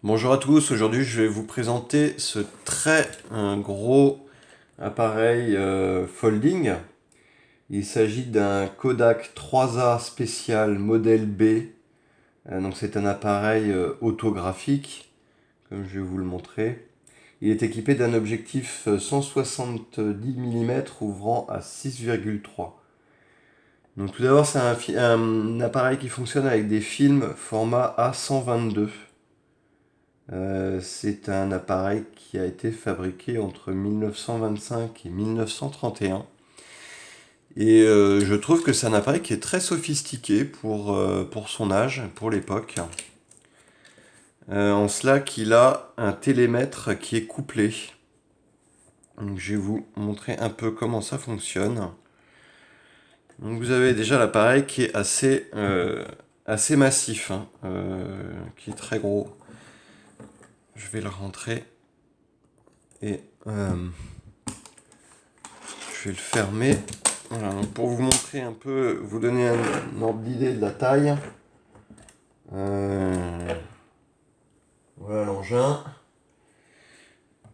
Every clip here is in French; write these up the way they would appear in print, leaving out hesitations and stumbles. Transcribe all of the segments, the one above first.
Bonjour à tous, aujourd'hui je vais vous présenter ce très gros appareil folding. Il s'agit d'un Kodak 3A spécial modèle B. Donc c'est un appareil autographique, comme je vais vous le montrer. Il est équipé d'un objectif 170 mm ouvrant à 6,3. Donc tout d'abord c'est un appareil qui fonctionne avec des films format A122. C'est un appareil qui a été fabriqué entre 1925 et 1931. Et je trouve que c'est un appareil qui est très sophistiqué pour son âge, pour l'époque. En cela qu'il a un télémètre qui est couplé. Donc, je vais vous montrer un peu comment ça fonctionne. Donc, vous avez déjà l'appareil qui est assez massif, hein, qui est très gros. Je vais le rentrer et je vais le fermer. Voilà, donc pour vous montrer un peu, vous donner un ordre d'idée de la taille. Voilà l'engin.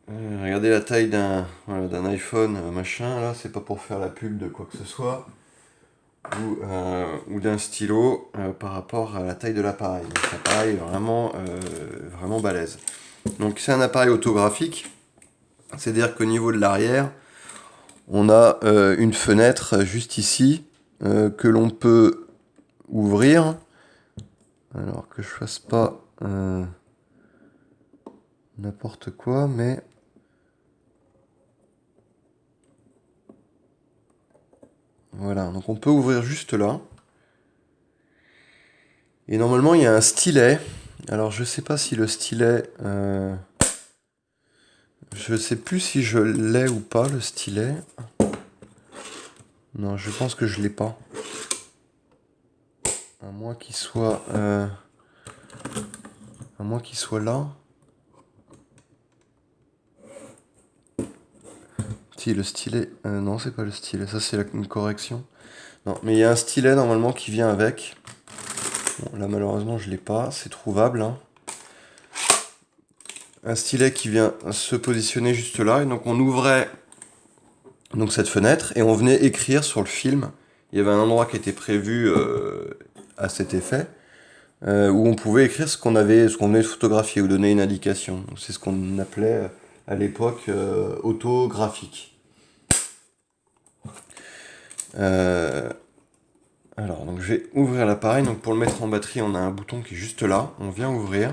Regardez la taille d'un iPhone machin, là, c'est pas pour faire la pub de quoi que ce soit. Ou d'un stylo par rapport à la taille de l'appareil. Donc l'appareil est vraiment balèze. Donc c'est un appareil autographique, c'est-à-dire qu'au niveau de l'arrière, on a une fenêtre juste ici que l'on peut ouvrir. Alors que je fasse pas n'importe quoi, mais voilà. Donc on peut ouvrir juste là. Et normalement il y a un stylet. Alors je sais pas si le stylet, je sais plus si je l'ai ou pas le stylet. Non, je pense que je l'ai pas. À moins qu'il soit là. Si le stylet, non c'est pas le stylet. Ça c'est une correction. Non, mais il y a un stylet normalement qui vient avec. Bon, là malheureusement je l'ai pas. C'est trouvable, hein. Un stylet qui vient se positionner juste là. Et donc on ouvrait donc cette fenêtre et on venait écrire sur le film. Il y avait un endroit qui était prévu à cet effet où on pouvait écrire ce qu'on venait de photographier ou donner une indication. C'est ce qu'on appelait à l'époque autographique. Euh, alors donc je vais ouvrir l'appareil. Donc pour le mettre en batterie, on a un bouton qui est juste là. On vient ouvrir.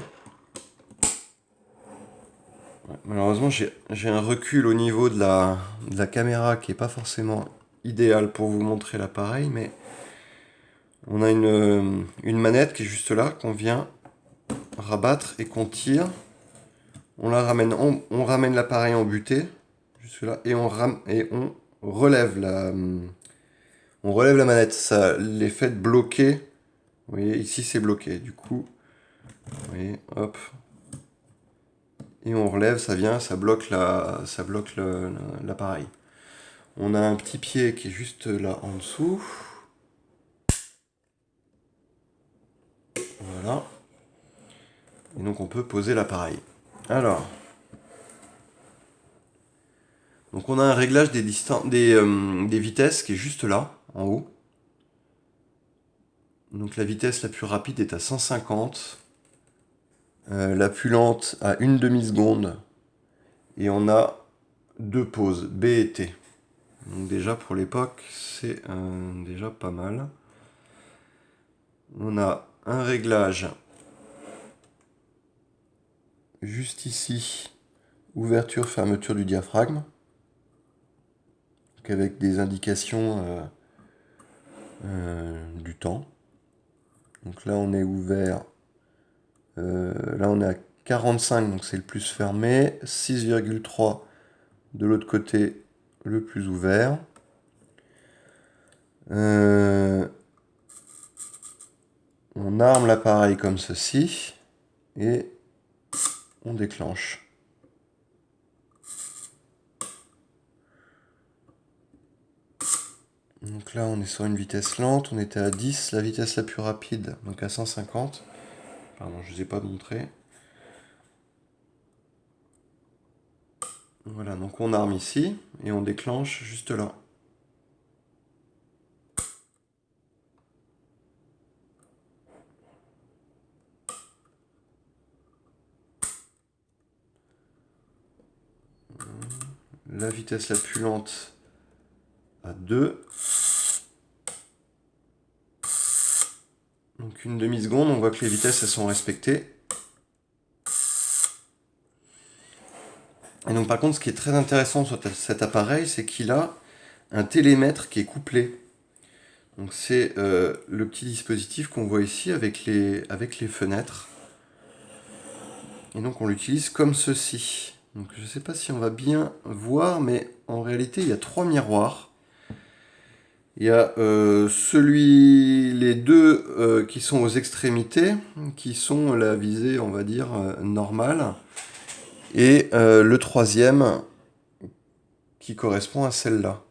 Ouais, malheureusement, j'ai un recul au niveau de la caméra qui est pas forcément idéal pour vous montrer l'appareil, mais on a une manette qui est juste là, qu'on vient rabattre et qu'on tire. On ramène l'appareil en butée, juste là, et relève on relève la manette. Ça l'effet de bloquer. Vous voyez, ici c'est bloqué. Du coup, vous voyez, hop. Et on relève, ça vient, ça bloque l'appareil. On a un petit pied qui est juste là en dessous. Voilà. Et donc on peut poser l'appareil. Alors, donc on a un réglage des vitesses qui est juste là, en haut. Donc la vitesse la plus rapide est à 150, la plus lente à une demi-seconde, et on a deux pauses, B et T. Donc déjà pour l'époque, c'est déjà pas mal. On a un réglage juste ici, ouverture, fermeture du diaphragme, donc avec des indications du temps. Donc là on est ouvert, là on est à 45, donc c'est le plus fermé, 6,3 de l'autre côté, le plus ouvert. On arme l'appareil comme ceci et on déclenche. Donc là on est sur une vitesse lente, on était à 10, la vitesse la plus rapide, donc à 150. Pardon, je ne vous ai pas montré. Voilà, donc on arme ici et on déclenche juste là. La vitesse la plus lente à 2. Donc une demi-seconde, on voit que les vitesses elles sont respectées. Et donc par contre, ce qui est très intéressant sur cet appareil, c'est qu'il a un télémètre qui est couplé. Donc c'est le petit dispositif qu'on voit ici avec les fenêtres. Et donc on l'utilise comme ceci. Donc je ne sais pas si on va bien voir, mais en réalité il y a 3 miroirs. Il y a les deux qui sont aux extrémités, qui sont la visée, on va dire, normale. Et le troisième qui correspond à celle-là.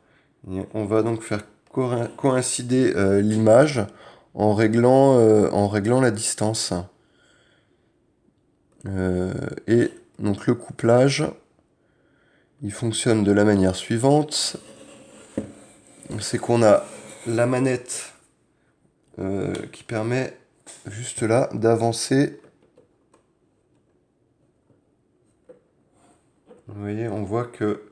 Et on va donc faire coïncider l'image en réglant la distance. Et donc le couplage, il fonctionne de la manière suivante. C'est qu'on a la manette qui permet juste là d'avancer. Vous voyez, on voit que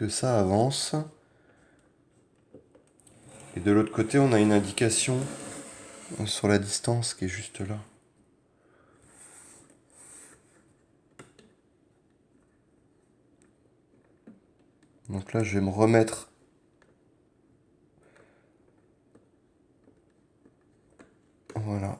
ça avance. Et de l'autre côté, on a une indication sur la distance qui est juste là. Donc là, je vais me remettre. Voilà.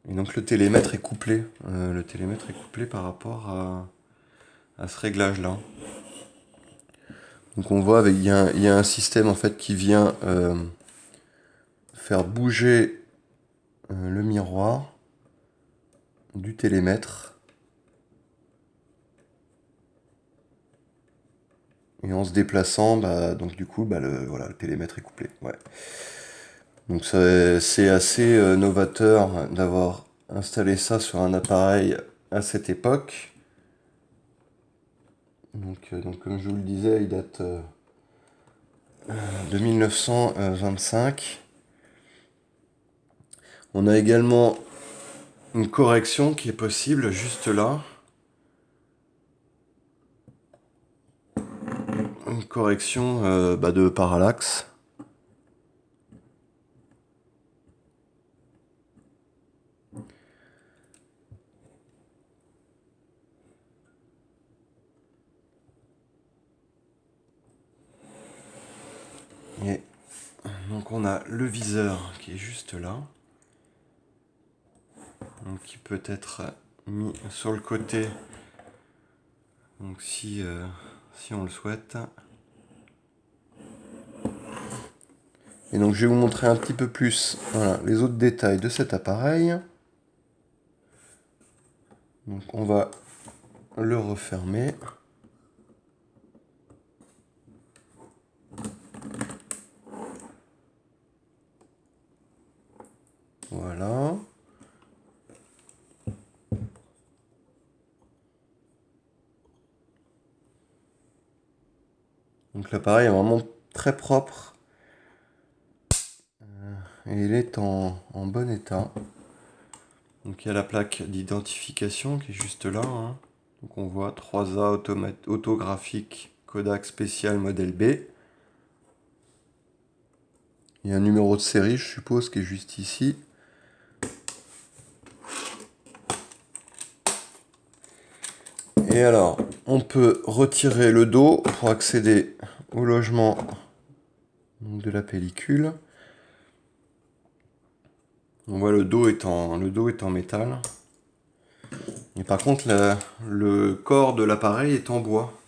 Et donc le télémètre est couplé. Le télémètre est couplé par rapport à ce réglage-là. Donc on voit il y a un système en fait qui vient faire bouger le miroir du télémètre. Et en se déplaçant, donc du coup, le télémètre est couplé. Ouais. Donc c'est assez novateur d'avoir installé ça sur un appareil à cette époque. Donc comme je vous le disais, il date de 1925. On a également une correction qui est possible juste là. Une correction de parallaxe. Et donc on a le viseur qui est juste là. Donc qui peut être mis sur le côté. Donc si on le souhaite. Et donc je vais vous montrer un petit peu plus les autres détails de cet appareil. Donc on va le refermer. Voilà. Donc l'appareil est vraiment très propre. Et il est en bon état. Donc il y a la plaque d'identification qui est juste là. Donc on voit 3A autographique Kodak spécial modèle B. Il y a un numéro de série, je suppose, qui est juste ici. Et alors, on peut retirer le dos pour accéder au logement de la pellicule. On voit le dos est en métal. Et par contre, le corps de l'appareil est en bois.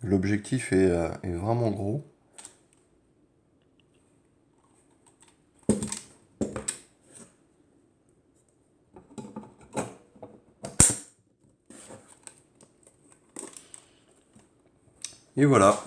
L'objectif est vraiment gros. Et voilà.